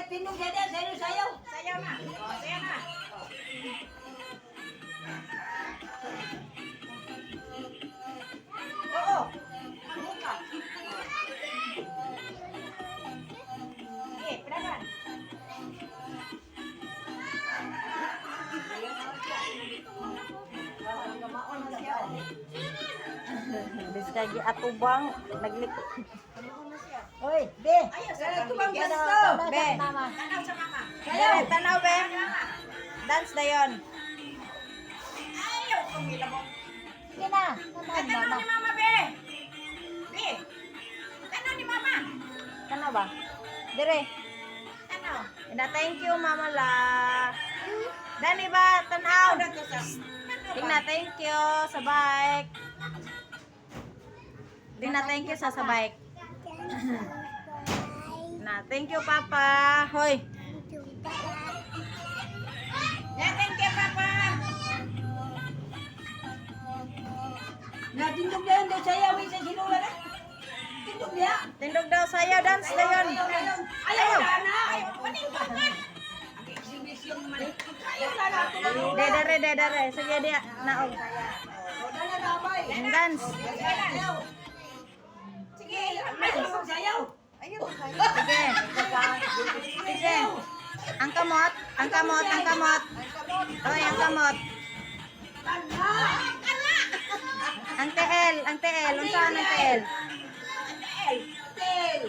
tindog dede, sayo sayaw. Sayaw na. Oh, sayaw na. Oo. Buka. Peragan. Biskagi atubang naglikot. Hoy, be. Ayaw sa Ito bang pamilya. gusto? Be. Mama. Tanaw sa mama. Be, tanaw be. Dance na yon. Ayaw kong ilabot. Sige na. Tanaw ni mama, be. Be. Tanaw ni mama. Tanaw ba? Dire. Tanaw. Ina thank you mama la. Dani ba tanaw? Tanaw na to sa. Tanaw ba? Dina thank you sa bike. Dina thank you sa bike. Na thank you papa. Hoy. Yeah, thank you, papa. Na tindog dede, daw sayaw sa sinula na. Tindog niya. Tindog daw sayo dance na yon. Ayaw na na. Panindog man. Ang exhibition man. Ayaw na na. Dedere. Sige dia naog. Dala gabay. Dance. Sayaw. Sige, Ayaw sayaw. Ayaw. Sige. Sige. Ang kamot. Hoy, ang kamot. Tanda. Ang TL. Unsaan ang TL? Tel.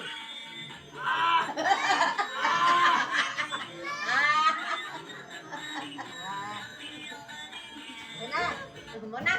Muna.